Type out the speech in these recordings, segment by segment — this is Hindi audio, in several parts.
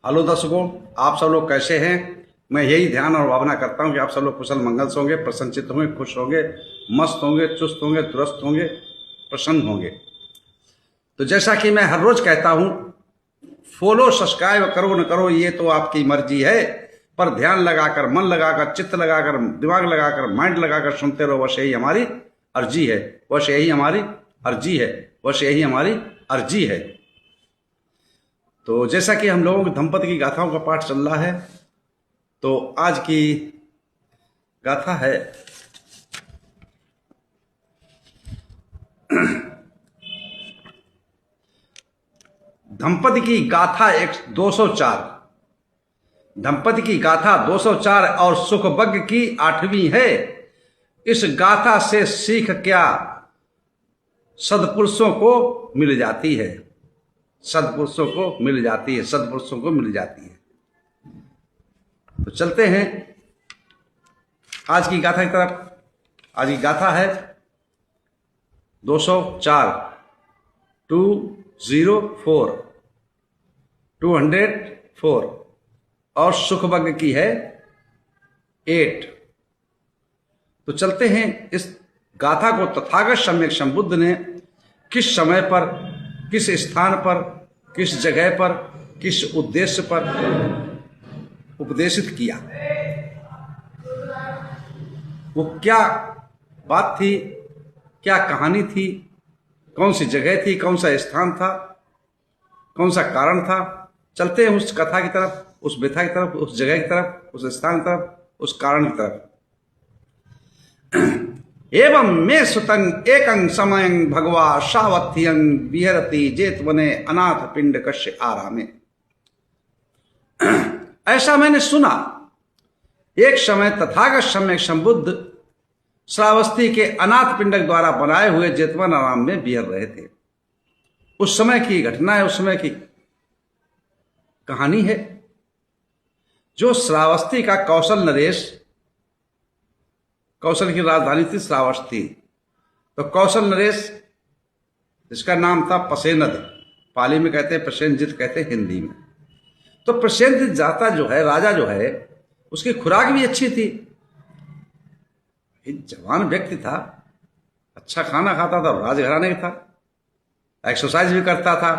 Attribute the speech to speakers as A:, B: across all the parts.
A: हेलो दर्शकों, आप सब लोग कैसे हैं। मैं यही ध्यान और भावना करता हूं कि आप सब लोग कुशल मंगल से होंगे, प्रसन्नचित्त होंगे, खुश होंगे, मस्त होंगे, चुस्त होंगे, दुरुस्त होंगे, प्रसन्न होंगे। तो जैसा कि मैं हर रोज कहता हूं, फॉलो सब्सक्राइब करो न करो ये तो आपकी मर्जी है, पर ध्यान लगाकर, मन लगाकर, चित्त लगाकर, दिमाग लगाकर, माइंड लगाकर सुनते रहो, बस यही हमारी अर्जी है। बस यही हमारी अर्जी है। बस यही हमारी अर्जी है। तो जैसा कि हम लोगों की दंपति की गाथाओं का पाठ चल रहा है, तो आज की गाथा है दंपति की गाथा 204। दंपति की गाथा 204 और सुखभग की 8वीं है। इस गाथा से सीख क्या सदपुरुषों को मिल जाती है। सदपुरुषों को मिल जाती है। सदपुरुषों को मिल जाती है। तो चलते हैं आज की गाथा की तरफ। आज की गाथा है 204 204 और सुखभग की है 8। तो चलते हैं इस गाथा को तथागत सम्यक संबुद्ध ने किस समय पर, किस स्थान पर, किस जगह पर, किस उद्देश्य पर उपदेशित किया। वो क्या बात थी, क्या कहानी थी, कौन सी जगह थी, कौन सा स्थान था, कौन सा कारण था। चलते हैं उस कथा की तरफ, उस व्यथा की तरफ, उस जगह की तरफ, उस स्थान की तरफ, उस कारण की तरफ। एवं मे सुतंग एकं समयं भगवा सावत्यं विहरति जेतवने अनाथ पिंड कश्य आरामे। ऐसा मैंने सुना, एक समय तथागत सम्यक संबुद्ध श्रावस्ती के अनाथ पिंडक द्वारा बनाए हुए जेतवन आराम में विहर रहे थे। उस समय की घटना है, उस समय की कहानी है। जो श्रावस्ती का कौशल नरेश, कौशल की राजधानी थी श्रावस्ती, तो कौशल नरेश जिसका नाम था प्रसेनद, पाली में कहते हैं प्रसेनजित, कहते हैं हिंदी में। तो प्रसेनजित जाता जो है, राजा जो है, उसकी खुराक भी अच्छी थी। एक जवान व्यक्ति था, अच्छा खाना खाता था, राजघराने का था, एक्सरसाइज भी करता था,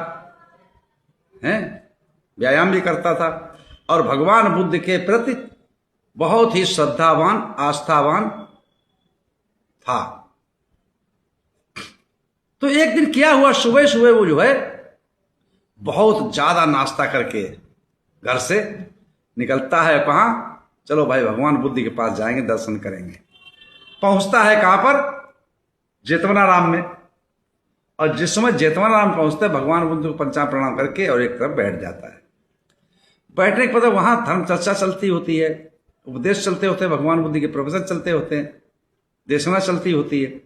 A: हैं, व्यायाम भी करता था, और भगवान बुद्ध के प्रति बहुत ही श्रद्धावान, आस्थावान था। तो एक दिन क्या हुआ, सुबह सुबह वो जो है बहुत ज्यादा नाश्ता करके घर से निकलता है। कहां? चलो भाई भगवान बुद्ध के पास जाएंगे, दर्शन करेंगे। पहुंचता है कहां पर? जेतवनाराम में। और जिस समय जेतवनाराम पहुंचता है, भगवान बुद्ध को पंचांग प्रणाम करके और एक तरफ बैठ जाता है। बैठने के बाद वहां धर्म चर्चा चलती होती है, उपदेश चलते होते हैं, भगवान बुद्ध के प्रवचन चलते होते हैं, देशना चलती होती है।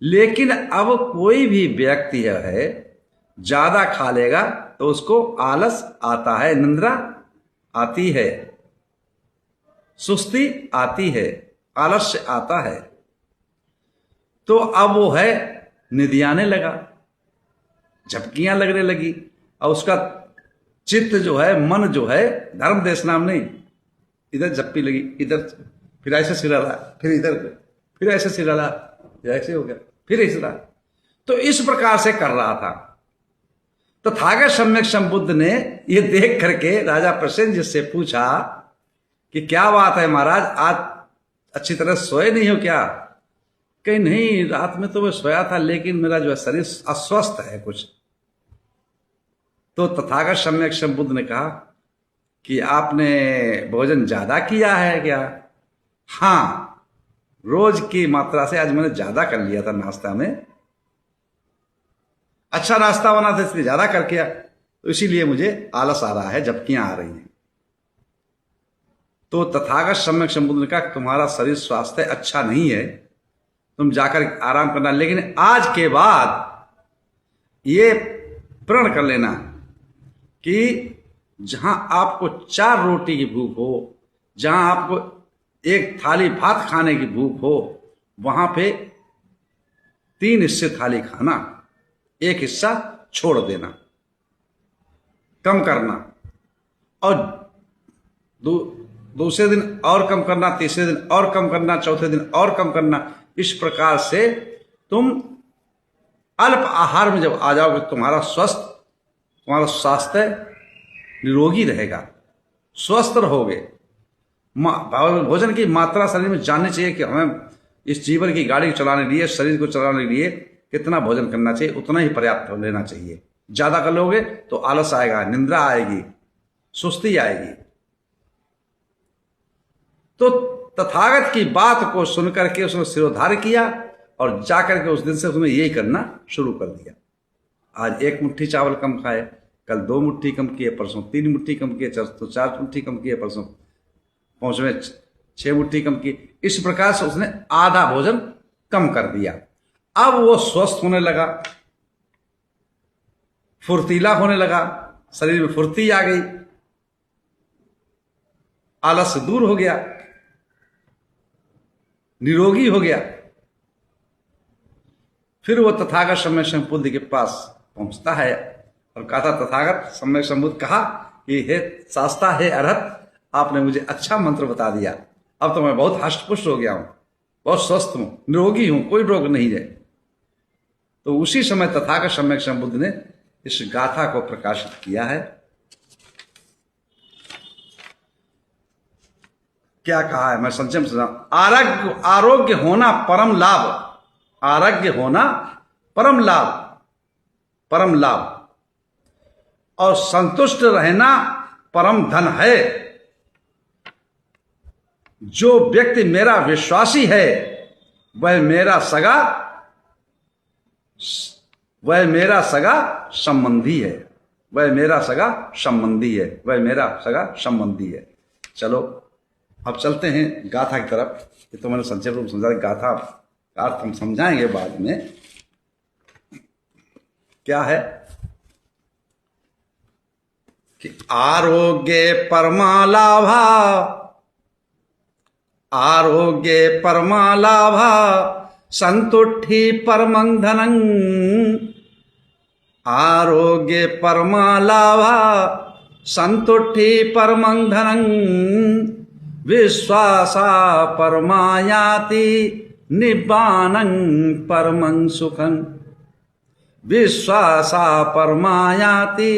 A: लेकिन अब कोई भी व्यक्ति है ज्यादा खा लेगा तो उसको आलस आता है, निंद्रा आती है, सुस्ती आती है, आलस्य आता है। तो अब वो है निधियाने लगा, झपकियां लगने लगी, और उसका चित्त जो है, मन जो है, धर्म देश नाम नहीं, इधर झप्पी लगी, इधर फिर ऐसे सिराला, फिर इधर, फिर ऐसे सिराला, ऐसे हो गया, फिर इसरा। तो इस प्रकार से कर रहा था। तो तथागत सम्यक संबुद्ध ने ये देख करके राजा प्रसेनजित से पूछा कि क्या बात है महाराज, आज अच्छी तरह सोए नहीं हो क्या? कहीं नहीं, रात में तो मैं सोया था, लेकिन मेरा जो है शरीर अस्वस्थ है कुछ। तो तथागत सम्यक संबुद्ध ने कहा कि आपने भोजन ज्यादा किया है क्या? हाँ, रोज की मात्रा से आज मैंने ज्यादा कर लिया था नाश्ता में। अच्छा नाश्ता बना था इसलिए ज्यादा कर किया, तो इसीलिए मुझे आलस आ रहा है, झपकियां आ रही हैं। तो तथागत सम्यक संबुद्ध ने कहा तुम्हारा शरीर स्वास्थ्य अच्छा नहीं है, तुम जाकर आराम करना, लेकिन आज के बाद ये प्रण कर लेना कि जहां आपको 4 रोटी की भूख हो, जहां आपको एक थाली भात खाने की भूख हो, वहां पे 3 हिस्से थाली खाना, 1 हिस्सा छोड़ देना, कम करना। और दूसरे दिन और कम करना, तीसरे दिन और कम करना, चौथे दिन और कम करना। इस प्रकार से तुम अल्प आहार में जब आ जाओगे, तुम्हारा स्वास्थ्य निरोगी रहेगा, स्वस्थ रहोगे। भोजन की मात्रा शरीर में जाननी चाहिए कि हमें इस जीवन की गाड़ी चलाने के लिए, शरीर को चलाने के लिए कितना भोजन करना चाहिए, उतना ही पर्याप्त लेना चाहिए। ज्यादा कर लोगे तो आलस आएगा, निंद्रा आएगी, सुस्ती आएगी। तो तथागत की बात को सुनकर के उसने सिरोधार्य किया और जाकर के उस दिन से उसने यही करना शुरू कर दिया। आज 1 मुट्ठी चावल कम खाए, कल 2 मुट्ठी कम किए, परसों 3 मुट्ठी कम किए, तो 4 मुट्ठी कम किए, परसों 6 मुट्ठी कम की। इस प्रकार से उसने आधा भोजन कम कर दिया। अब वो स्वस्थ होने लगा, फुर्तीला होने लगा, शरीर में फुर्ती आ गई, आलस दूर हो गया, निरोगी हो गया। फिर वो तथागत सम्यक संबुद्ध के पास पहुंचता है और कहा था, तथागत सम्यक संबुद्ध कहा कि हे शास्ता, हे अरहत, आपने मुझे अच्छा मंत्र बता दिया, अब तो मैं बहुत हष्टपुष्ट हो गया हूं, बहुत स्वस्थ हूं, निरोगी हूं, कोई रोग नहीं है। तो उसी समय तथागत सम्यक संबुद्ध ने इस गाथा को प्रकाशित किया है। क्या कहा है, मैं संक्षेप में समझाऊं। आरोग्य होना परम लाभ, आरोग्य होना परम लाभ, परम लाभ, और संतुष्ट रहना परम धन है। जो व्यक्ति मेरा विश्वासी है वह मेरा सगा संबंधी है, वह मेरा सगा संबंधी है, वह मेरा सगा संबंधी है। चलो अब चलते हैं गाथा की तरफ। ये तो मैंने संक्षेप रूप समझा, गाथा का अर्थ हम समझाएंगे बाद में। क्या है कि आरोग्य परमालाभा, आरोग्य परमालाभा, संतुष्टि परमं धनं। आरोग्य परमालाभा, संतुष्टि परमं धनं। विश्वासा परमायाति, निब्बानं परमं सुखं। विश्वासा परमायाति,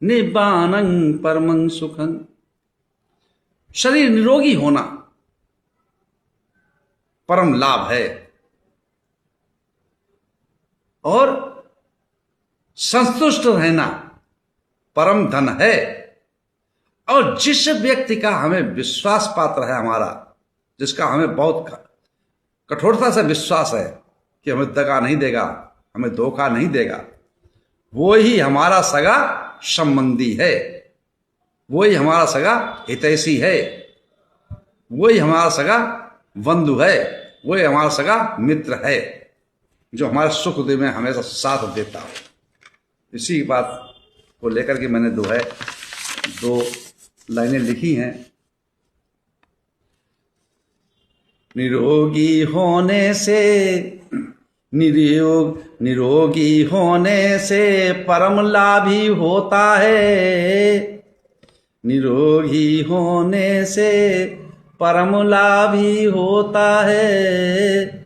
A: निब्बानं परमं सुखं। शरीर निरोगी होना परम लाभ है और संतुष्ट रहना परम धन है। और जिस व्यक्ति का हमें विश्वास पात्र है, हमारा जिसका हमें बहुत कठोरता से विश्वास है कि हमें दगा नहीं देगा, हमें धोखा नहीं देगा, वो ही हमारा सगा संबंधी है, वही हमारा सगा हितैषी है, वही हमारा सगा बंधु है, वही हमारा सगा मित्र है, जो हमारे सुख दुख में हमेशा साथ देता हो। इसी बात को लेकर के मैंने दो लाइनें लिखी हैं। निरोगी होने से परम लाभी होता है। निरोगी होने से परम लाभी होता है।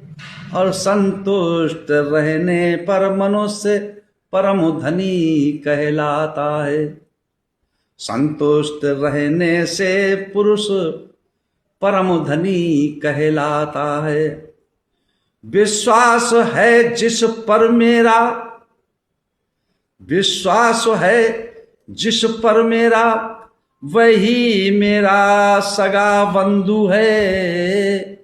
A: और संतुष्ट रहने पर मनुष्य परम धनी कहलाता है। संतुष्ट रहने से पुरुष परम धनी कहलाता है। विश्वास है जिस पर मेरा, विश्वास है जिस पर मेरा, वही मेरा सगा बंधु है।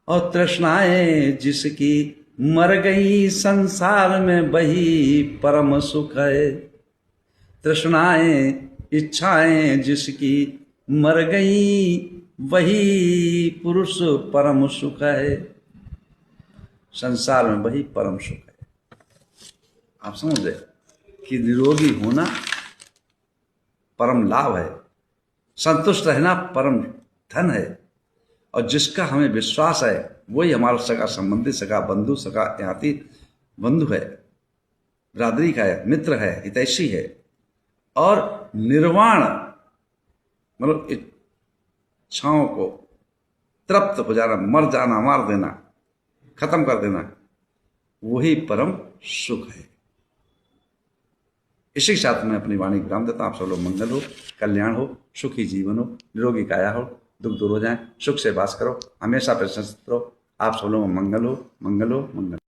A: और तृष्णाएं जिसकी मर गई संसार में, वही परम सुख है। तृष्णाएं इच्छाएं जिसकी मर गई, वही पुरुष परम सुख है। संसार में वही परम सुख है। आप समझ रहे कि निरोगी होना परम लाभ है, संतुष्ट रहना परम धन है। और जिसका हमें विश्वास है वही हमारा सगा संबंधी, सगा बंधु, सगा ज्ञाति बंधु है, बिरादरी का है, मित्र है, हितैषी है। और निर्वाण मतलब इच्छाओं को तृप्त हो जाना, मर जाना, मार देना, खत्म कर देना, वही परम सुख है। इसी के साथ मैं अपनी वाणी विराम देता हूं। आप सब लोग मंगल हो, कल्याण हो, सुखी जीवन हो, निरोगी काया हो, दुख दूर हो जाए, सुख से वास करो, हमेशा प्रसन्न रहो। आप सब लोग मंगल हो, मंगल हो, मंगल।